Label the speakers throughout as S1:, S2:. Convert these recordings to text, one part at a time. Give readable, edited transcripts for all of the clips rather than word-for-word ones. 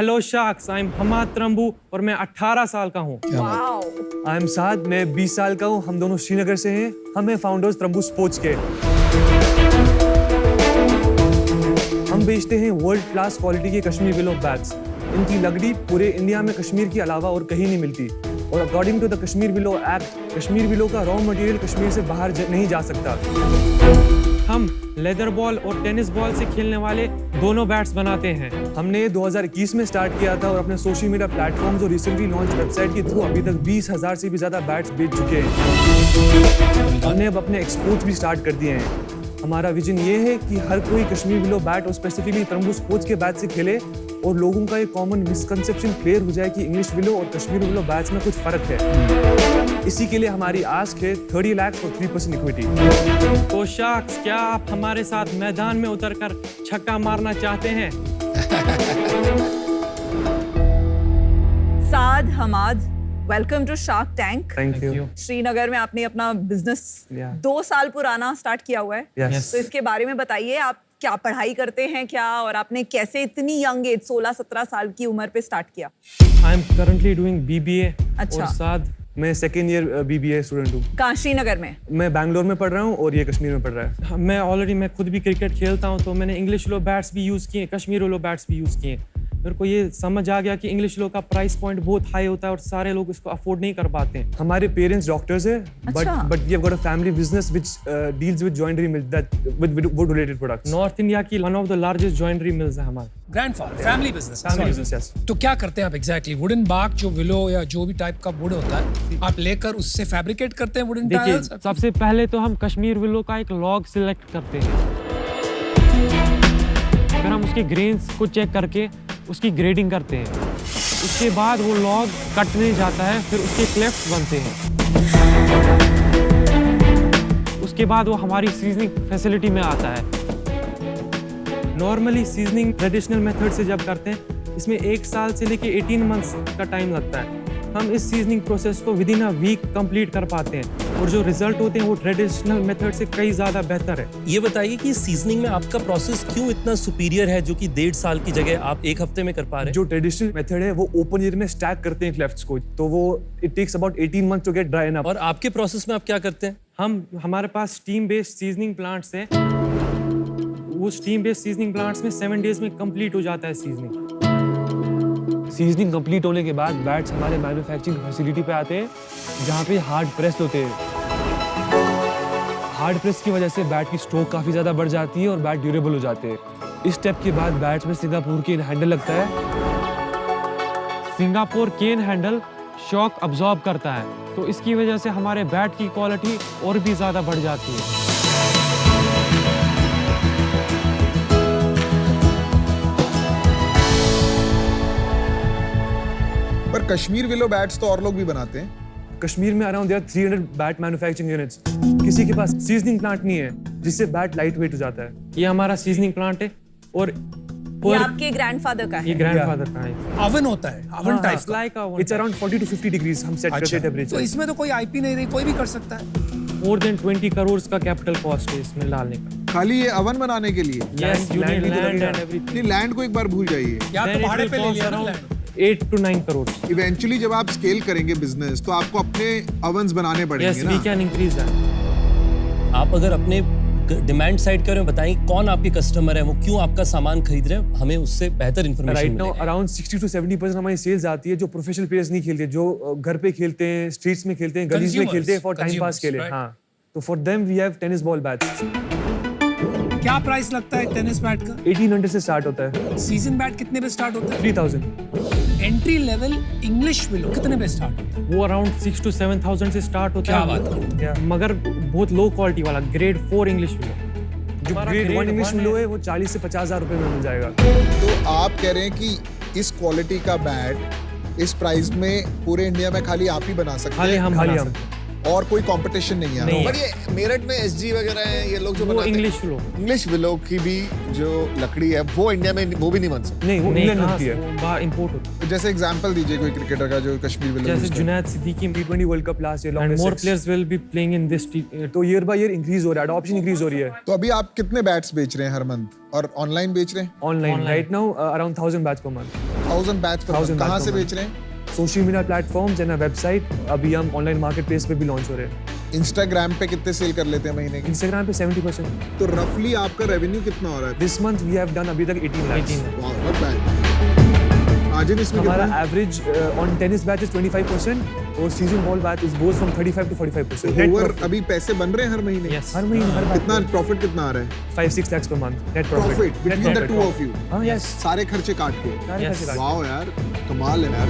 S1: Hello sharks, I am Hamad Trumboo और मैं 18 साल का हूँ।
S2: आई एम साद, मैं 20 साल का हूँ। हम दोनों श्रीनगर से हैं। हम हैं फाउंडर्स त्रम्बू स्पोर्ट्स के। हम बेचते हैं वर्ल्ड क्लास क्वालिटी के कश्मीर विलो बैग्स। इनकी लकड़ी पूरे इंडिया में कश्मीर के अलावा और कहीं नहीं मिलती। और according to the Kashmir willow act, Kashmir willow का रॉ मटेरियल कश्मीर से बाहर नहीं जा सकता।
S1: हम लेदर बॉल और टेनिस बॉल से खेलने वाले दोनों बैट्स बनाते हैं।
S2: हमने 2021 में स्टार्ट किया था और अपने सोशल मीडिया प्लेटफॉर्म्स और रिसेंटली लॉन्च वेबसाइट के थ्रू अभी तक 20,000 से भी ज़्यादा बैट्स बेच चुके हैं। हमने अब अपने एक्सपोर्ट्स भी स्टार्ट कर दिए हैं। हमारा विजन ये है कि हर कोई कश्मीर विलो बैट और स्पेसिफिकली त्रम्बू स्पोर्ट्स के बैट से खेले और लोगों का एक कॉमन मिसकंसेप्शन क्लियर हो जाए कि इंग्लिश विलो और कश्मीर विलो बैट्स में कुछ फ़र्क है। इसी के लिए हमारी आस्क है 30 लाख फॉर 3% इक्विटी।
S1: तो शार्क्स, क्या आप हमारे साथ मैदान में उतरकर छक्का मारना चाहते हैं?
S3: Saad, Hamad, welcome to shark tank.
S2: Thank you.
S3: Srinagar में आपने अपना बिजनेस 2 साल पुराना स्टार्ट किया हुआ है।
S2: Yes.
S3: तो इसके बारे में बताइए, आप क्या पढ़ाई करते हैं क्या, और आपने कैसे इतनी यंग एज 16-17 साल की उम्र पे स्टार्ट किया?
S1: I am currently doing BBA।
S3: अच्छा।
S1: और साथ
S2: मैं सेकेंड ईयर BBA स्टूडेंट हूँ।
S3: कहाँ, श्रीनगर में?
S2: मैं बैंगलोर में पढ़ रहा हूँ और ये कश्मीर में पढ़ रहा है।
S1: मैं खुद भी क्रिकेट खेलता हूँ, तो मैंने इंग्लिश विलो बैट्स भी यूज़ किए, कश्मीर विलो बैट्स भी यूज़ किए। मेरे को ये समझ आ गया कि इंग्लिश विलो का प्राइस पॉइंट बहुत हाई होता है और सारे लोग इसको अफोर्ड नहीं कर पाते हैं।
S2: हमारे पेरेंट्स डॉक्टर्स हैं,
S3: अच्छा।
S2: but we have got a family business which deals with joinery mills that with wood related products.
S1: North India की one of the largest joinery mills है हमारे।
S4: Grandfather, family business.
S2: Family business, yes.
S4: तो क्या करते हैं आप exactly? Wooden बाग, जो willow या जो भी टाइप का वुड होता है, आप लेकर उससे फैब्रिकेट करते हैं वुडन
S1: देखिए,
S4: टाइल्स?
S1: सबसे पहले तो हम कश्मीर विलो का एक लॉग सिलेक्ट करते हैं। फिर हम उसके ग्रेन्स को चेक करके उसकी ग्रेडिंग करते हैं। उसके बाद वो लॉग कटने जाता है, फिर उसके क्लेफ्ट बनते हैं। उसके बाद वो हमारी सीजनिंग फैसिलिटी में आता है। नॉर्मली सीजनिंग ट्रेडिशनल मेथड से जब करते हैं, इसमें 1 साल से लेके 18 मंथ्स का टाइम लगता है। हम इस सीजनिंग प्रोसेस को within a week complete कर पाते हैं और जो रिजल्ट होते हैं वो ट्रेडिशनल मेथड से कई ज़्यादा बेहतर है।
S5: ये बताइए कि सीजनिंग में आपका प्रोसेस क्यों इतना सुपीरियर है, जो कि 1.5 साल की जगह आप 1 हफ्ते में कर पा रहे हैं?
S2: जो ट्रेडिशनल मेथड है वो ओपन एयर में स्टैक करते हैं क्लेफ्ट्स को, तो वो it takes about 18 months to get dry up.
S5: और आपके प्रोसेस में आप क्या करते हैं?
S1: हमारे पास स्टीम बेस्ड सीजनिंग प्लांट्स है। वो स्टीम बेस्ड सीजनिंग प्लांट्स में 7 डेज में कंप्लीट हो जाता है सीजनिंग।
S2: सीजनिंग कंप्लीट होने के बाद बैट्स हमारे मैन्युफैक्चरिंग फैसिलिटी पे आते हैं, जहाँ पे हार्ड प्रेस होते हैं। हार्ड प्रेस की वजह से बैट की स्ट्रोक काफ़ी ज़्यादा बढ़ जाती है और बैट ड्यूरेबल हो जाते हैं। इस स्टेप के बाद बैट्स में सिंगापुर केन हैंडल लगता है।
S1: सिंगापुर केन हैंडल शॉक अब्जॉर्ब करता है, तो इसकी वजह से हमारे बैट की क्वालिटी और भी ज़्यादा बढ़ जाती है।
S6: पर कश्मीर विलो बैट्स तो और लोग भी बनाते हैं।
S2: कश्मीर में अराउंड 300 बैट मैन्युफैक्चरिंग यूनिट्स। किसी के पास सीजनिंग प्लांट नहीं है जिससे बैट लाइट वेट हो जाता है।
S1: ये हमारा सीजनिंग प्लांट है और
S3: ये आपके ग्रैंडफादर का
S1: ये
S3: है?
S1: ग्रैंडफादर का है।
S4: ओवन होता है, ओवन टाइप का।
S1: Like
S2: it's around 40 to 50 degrees हम सेट करते
S4: अच्छा,
S2: हैं
S4: तो
S2: टेम्परेचर।
S4: इसमें तो कोई आईपी नहीं रही, कोई भी कर सकता है।
S1: मोर देन 20 करोड़ का कैपिटल कॉस्ट है इसमें डालने का।
S6: खाली ये ओवन बनाने के लिए?
S1: यस, यू नीड
S2: भी तो
S1: लैंड
S2: लगेगा।
S1: And everything.
S6: ये लैंड को एक बार भूल जाइए।
S4: या तो भाड़े पे ले लिया ना लैंड।
S1: 8 to 9 करोड़।
S6: इवेंचुअली जब आप स्केल करेंगे बिजनेस, तो आपको अपने ओवन्स बनाने पड़ेंगे
S1: यस,
S6: ना।
S1: We can increase that.
S5: आप अगर अपने डिमांड साइड करें, बताएं कौन आपके कस्टमर है, वो क्यों आपका सामान खरीद रहे हैं, हमें उससे बेहतर इन्फॉर्मेशन
S2: राइट नाउ
S5: मिलेगी।
S2: अराउंड 60 to 70% हमारी सेल्स आती है जो प्रोफेशनल प्लेयर्स नहीं खेलते, जो घर पे खेलते हैं, स्ट्रीट्स में खेलते हैं, गलीज में खेलते हैं फॉर टाइम पास के लिए।
S4: right.
S2: हाँ, तो for them we have tennis ball bats.
S4: क्या प्राइस लगता है टेनिस बैट का?
S2: 1800 से स्टार्ट होता है।
S4: सीजन बैट कितने पे स्टार्ट होता है?
S2: 3000।
S4: एंट्री लेवल इंग्लिश विलो कितने पे स्टार्ट होता है?
S1: वो अराउंड 6 to 7,000 से स्टार्ट होता
S4: क्या
S1: है।
S4: बात करते
S2: हैं?
S1: मगर बहुत लो क्वालिटी वाला ग्रेड 4 इंग्लिश विलो।
S2: जो ग्रेड 1 इंग्लिश विलो है वो 40 से 50,000 रुपए में मिल जाएगा।
S6: तो आप कह रहे हैं कि इस क्वालिटी का बैट इस प्राइस में पूरे इंडिया में खाली आप ही बना सकते
S1: खाली
S6: हैं,
S1: हम
S2: खाली
S1: बना
S2: हम।
S1: सकते हैं।
S6: और कोई कंपटीशन नहीं है?
S1: नहीं।
S7: पर ये मेरठ में एसजी वगैरह हैं, ये लोग जो
S1: वो
S7: बनाते हैं
S1: इंग्लिश विलो
S7: इंग्लिश विलो की भी जो लकड़ी है वो इंडिया में वो भी नहीं बन सकती।
S2: नहीं, वो
S1: नहीं,
S2: इंग्लैंड
S1: कहाँ
S2: होती
S1: से?
S2: है।
S1: वो बाहर इंपोर्ट होता
S6: तो जैसे एग्जांपल दीजिए कोई क्रिकेटर का जो कश्मीर विलो
S1: है।
S6: यूज
S1: जैसे
S6: करता है।
S1: Junaid Siddiqui
S2: T20 world cup last year
S1: and
S2: long
S1: more players will be playing in this.
S2: तो ईयर बाय ईयर इंक्रीज हो रहा है, अडॉप्शन इंक्रीज हो रही है।
S6: तो अभी आप कितने बैट्स बेच रहे हैं हर मंथ, और ऑनलाइन बेच रहे हैं?
S2: Online
S1: Online.
S2: Right now around 1000 bats per month.
S6: 1000 batch पर
S2: 1000
S6: कहाँ
S2: batch
S6: से
S2: per
S6: बेच रहे हैं?
S2: Social media platforms and website, अभी हम ऑनलाइन मार्केट प्लेस पे भी लॉन्च हो रहे हैं।
S6: इंस्टाग्राम पे कितने सेल कर लेते हैं महीने की?
S2: इंस्टाग्राम पे 70%।
S6: तो रफली आपका रेवेन्यू कितना हो रहा है?
S2: This month we have done अभी तक 18 lakhs।
S6: वाह, not bad। आज इसमें
S2: हमारा
S6: कितना?
S2: Average on tennis batch is 25% और season ball batch is goes from 35 to 45%। Net
S6: over अभी पैसे बन रहे हैं हर महीने?
S1: Yes.
S2: हर महीने हर
S6: कितना प्रॉफिट कितना आ रहा है?
S2: 5-6 lakhs per month net
S6: profit between the two of you?
S2: हाँ यस,
S6: सारे खर्चे काट के?
S2: सारे
S1: Yes.
S2: पैसे काट के।
S6: वाह यार, कमाल है यार।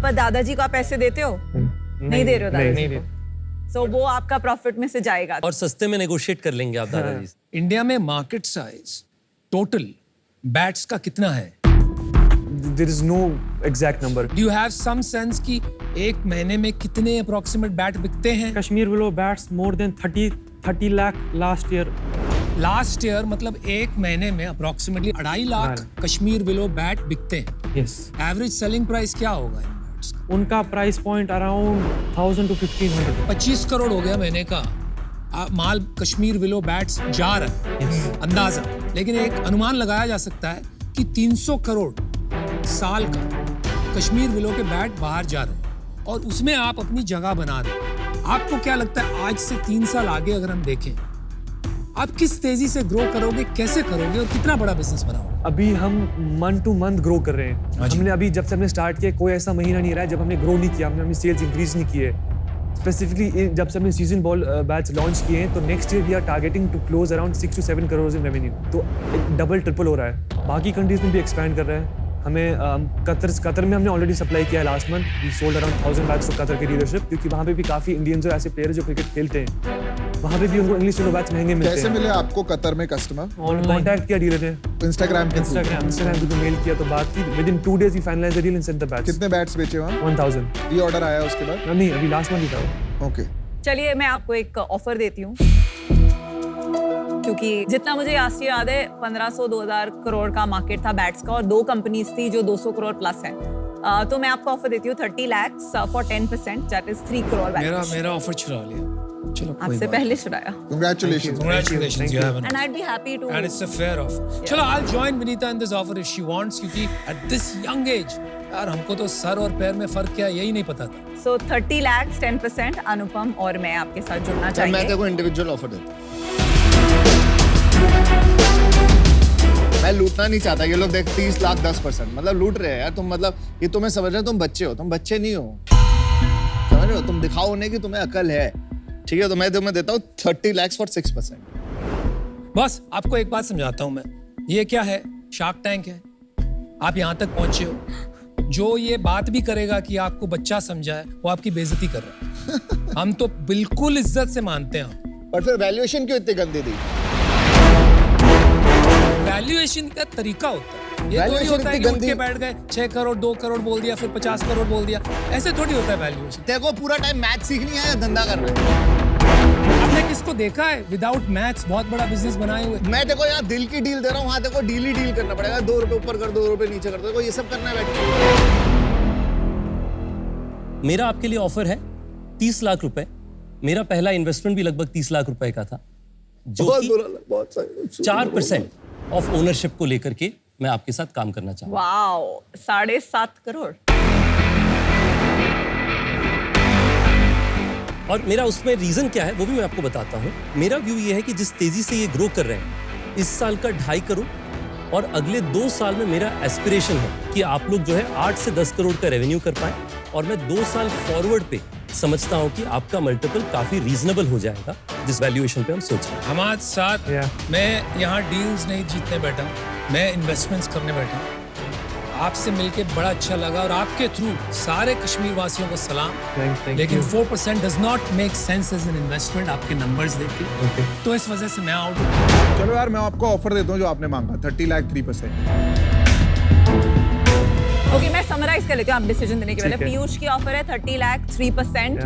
S3: पर दादाजी को आप पैसे देते हो? नहीं दे रहे हो दादाजी
S1: नहीं
S3: को?
S1: दे।
S3: सो वो आपका प्रॉफिट में से जाएगा।
S5: और सस्ते में नेगोशिएट कर लेंगे आप दादाजी से।
S4: इंडिया में मार्केट साइज टोटल बैट्स का कितना है?
S2: There is no exact number।
S4: Do you have some sense कि एक महीने में कितने अप्रोक्सीमेट बैट बिकते हैं?
S1: Kashmir willow bats more than 30 lakh last year.
S4: Last year मतलब एक महीने में approximately 2.5 lakh Kashmir willow bat बिकते हैं।
S1: यस,
S4: एवरेज सेलिंग प्राइस क्या होगा इन बैट्स का?
S1: उनका price point around 1000 to 1500।
S4: 25 crore हो गया महीने का माल कश्मीर विलो बैट्स जा रहा है अंदाजा। लेकिन एक अनुमान लगाया जा सकता है कि 300 करोड़ साल का कश्मीर विलो के बैट बाहर जा रहे हैं और उसमें आप अपनी जगह बना रहे हैं। आपको क्या लगता है आज से 3 साल आगे अगर हम देखें, आप किस तेजी से ग्रो करोगे, कैसे करोगे और कितना बड़ा बिजनेस बनाओगे?
S2: अभी हम मंथ टू मंथ ग्रो कर रहे हैं।
S4: हाँ जी।
S2: हमने अभी जब से हमने स्टार्ट किया कोई ऐसा महीना नहीं रहा है जब हमने ग्रो नहीं किया, हमने अपनी सेल्स इंक्रीज नहीं किए। स्पेसिफिकली जब से हमने सीजन बॉल बैच लॉन्च किए हैं तो next year we are targeting to close around 6 to 7 crore in revenue. तो डबल ट्रिपल हो रहा है। बाकी कंट्रीज में भी एक्सपैंड कर रहे हैं। हमें कतर में हमने ऑलरेडी सप्लाई किया है last month. We sold around 1000 bats to Qatar की डीलरशिप, क्योंकि वहाँ पे भी काफ़ी इंडियंस और ऐसे प्लेयर जो क्रिकेट खेलते हैं, वहाँ पे भी उनको इंग्लिश विलो बैट्स महंगे मिलते
S6: कैसे
S2: हैं।
S6: मिले आपको कतर में कस्टमर?
S2: कॉन्टैक्ट किया डीलर ने,
S6: इंस्टाग्राम के थ्रू?
S2: इंस्टाग्राम पे मेल किया तो बात की। Within 2 days we finalise the deal and send the bats.
S6: कितने बैट्स बेचे वहाँ?
S2: 1000।
S6: ये ऑर्डर आया उसके बाद?
S2: नहीं, अभी लास्ट मंथ ही था।
S6: ओके।
S3: चलिए मैं आपको एक ऑफर देती हूँ, क्योंकि जितना मुझे याद है 1500-2000 करोड़ का मार्केट था बैट्स का और 2 कंपनीज थी जो 200 करोड़ प्लस हैं। तो मैं आपको ऑफर देती हूँ 30 lakhs for 10%, that is 3 crore valuation.
S4: मेरा ऑफर छुड़ा लिया। चलो कोई
S3: आपसे
S4: बात
S3: पहले छुड़ाया।
S6: Congratulations.
S4: Congratulations, you have an
S3: and I be happy to
S4: and it's a fair offer. चलो I'll join Vinita in this offer if she wants, क्योंकि at this young age यार हमको तो सर और पैर में फर्क क्या है यही नहीं पता था।
S3: सो 30 lakhs 10%। अनुपम और मैं आपके साथ जुड़ना
S7: चल मैं
S3: चाहिए।
S7: तेरे को इंडिविजुअल ऑफर देता हूँ। मैं लूटना नहीं चाहता। ये लोग देख 30 लाख 10%, मतलब लूट रहे हैं यार तुम। मतलब ये तुम्हें समझ रहे हो, तुम बच्चे हो, तुम बच्चे नहीं हो, समझ रहे हो? तुम दिखाओ उन्हें कि तुम्हें अकल है, ठीक है? तो मैं तुम्हें देता हूँ 30 lakhs फॉर 6%।
S4: बस आपको एक बात समझाता हूँ मैं, ये क्या है, शार्क टैंक है। आप यहाँ तक पहुंचे हो, जो ये बात भी करेगा कि आपको बच्चा समझा है वो आपकी बेइज्जती कर रहा है। हम तो बिल्कुल इज्जत से मानते हैं।
S7: पर फिर वैल्यूएशन क्यों इतनी गंदी दी?
S4: वैल्यूएशन का तरीका होता है, ये थोड़ी
S7: Valuation
S4: होता है
S7: इतनी
S4: कि उठ
S7: गंदी-
S4: के बैठ गए 6 करोड़ 2 करोड़ बोल दिया फिर 50 करोड़ बोल दिया, ऐसे थोड़ी होता है वैल्यूएशन।
S7: तेरे को पूरा टाइम मैथ सीखनी है या धंधा करना है?
S4: आपने किसको देखा है विदाउट मैथ्स बहुत बड़ा बिजनेस बनाए हुए?
S7: मैं देखो यहाँ दिल की डील दे रहा हूँ, वहाँ देखो डील ही डील करना पड़ेगा। 2 रुपए ऊपर कर, 2 रुपए नीचे कर, देखो ये सब करना है बैठ के।
S5: मेरा आपके लिए ऑफर है 30 लाख रुपए। मेरा पहला इन्वेस्टमेंट भी लगभग 30 लाख रुपए का था, जो
S7: बहुत
S5: कि
S7: बुरा लगा, बहुत सही।
S5: 4% ऑफ ओनरशिप को लेकर के मैं आपके साथ काम करना चाहूँ।
S3: वाओ, 7.5 करोड़।
S5: और मेरा उसमें रीजन क्या है वो भी मैं आपको बताता हूँ। मेरा व्यू ये है कि जिस तेजी से ये ग्रो कर रहे हैं, इस साल का 2.5 करोड़ और अगले 2 साल में मेरा एस्पिरेशन है कि आप लोग जो है 8 से 10 करोड़ का रेवेन्यू कर पाए। और मैं 2 साल फॉरवर्ड पे समझता हूँ कि आपका मल्टीपल काफी रीजनेबल हो जाएगा जिस वैल्यूएशन पे हम सोच रहे हैं।
S4: हमारे साथ मैं यहाँ डील्स नहीं जीतने बैठा, मैं इन्वेस्टमेंट्स करने बैठा। आपसे मिलके बड़ा अच्छा लगा और आपके थ्रू सारे कश्मीर वासियों को सलाम।
S2: Thank
S4: लेकिन
S2: you.
S4: 4% does not make sense as an investment आपके नंबर्स देख के, तो इस वजह से मैं आउट हूँ।
S6: चलो यार मैं आपको ऑफर देता हूँ जो आपने मांगा, 30 लाख 3%।
S3: ओके, मैं समराइज कर लेती हूँ आप डिसीजन देने के पहले।
S2: ठीक है।
S3: पीयूष की ऑफर है 30 लाख 3%,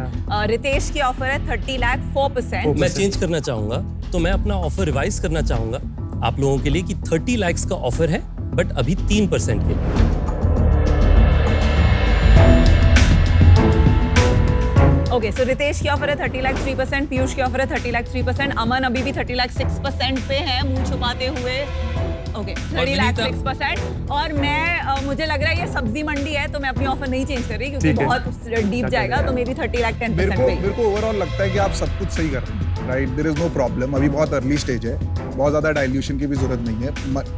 S3: रितेश की ऑफर है 30 लाख 4%।
S5: मैं चेंज करना चाहूंगा, तो मैं अपना ऑफर रिवाइज करना चाहूंगा आप लोगों के लिए कि 30 लाख का ऑफर है बट अभी 3% के लिए।
S3: ओके, सो रितेश की ऑफर है 30 लाख 3%, पीयूष की ऑफर है 30 लाख 3%, अमन अभी भी 30 लाख 6% पे है मुंह छुपाते हुए। ओके 30 लाख 6%। और मैं मुझे लग रहा है ये सब्जी मंडी है, तो मैं अपनी ऑफर नहीं चेंज कर रही क्योंकि
S2: ठीक है।
S3: बहुत डीप जाएगा, तो मे बी 30 लाख 10% पे।
S6: मेरे को ओवरऑल लगता है कि आप सब कुछ सही कर रहे हैं, right? There is no problem. अभी बहुत अर्ली स्टेज है, बहुत ज़्यादा डाइल्यूशन की भी जरूरत नहीं है।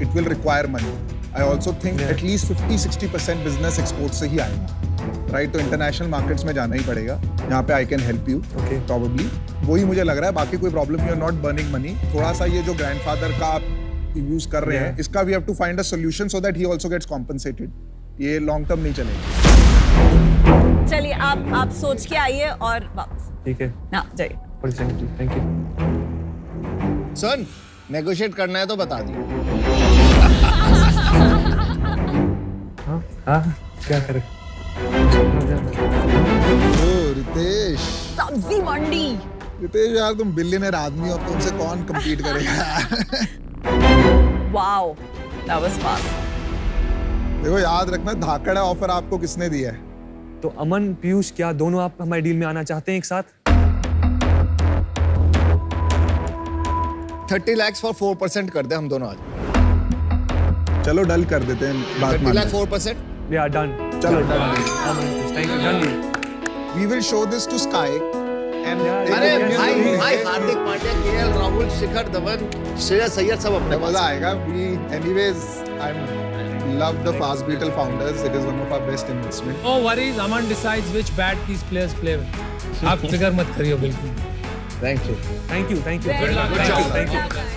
S6: It will require money. I also think at least 50-60% business export से ही आएगा, राइट? तो इंटरनेशनल मार्केट्स में जाना ही पड़ेगा। यहाँ पे I can help you probably, वही मुझे लग रहा है। बाकी कोई प्रॉब्लम नहीं है, नॉट बर्निंग मनी। थोड़ा सा ये जो ग्रैंडफादर का आप यूज कर रहे हैं, इसका we have to find a solution so that he also gets compensated. ये लॉन्ग टर्म नहीं चलेगा।
S3: चलिए आप सोच के आइए और वापस
S2: ठीक है,
S3: ना जाइए।
S2: Thank you.
S7: सन नेगोशिएट करना है तो बता दियो।
S2: हाँ क्या करें?
S6: ओ रितेश,
S3: सब्जी मंडी।
S6: रितेश यार तुम बिलियनर आदमी हो, अब तुमसे कौन कम्पीट करेगा?
S3: Wow, that was fast.
S6: देखो याद रखना, धाकड़ ऑफर आपको किसने दिया है?
S2: तो अमन, पीयूष, क्या दोनों आप हमारे डील में आना चाहते हैं एक साथ?
S7: 30 lakhs for 4% कर दे हम दोनों आज।
S6: चलो डल कर देते हैं बात
S7: 30
S6: मान
S7: lakh 4%।
S2: या डन।
S6: चलो done.
S2: Thank you, done.
S6: We will show this to Sky and
S7: अरे
S6: Yes,
S7: भाई
S6: yes,
S7: भाई
S6: yes.
S7: हार्दिक पांड्या, केएल राहुल, शिखर धवन, श्रेयस अय्यर सब अपने
S6: मजा आएगा। We anyways I love the Fast Beetle founders. It is one of our best investment.
S4: No worries, Aman decides which bat these players play with. आप फिक्र मत करिए बिल्कुल।
S7: Thank you.
S2: Thank you, thank you.
S3: Very good
S2: Thank you,
S3: job.
S2: thank you.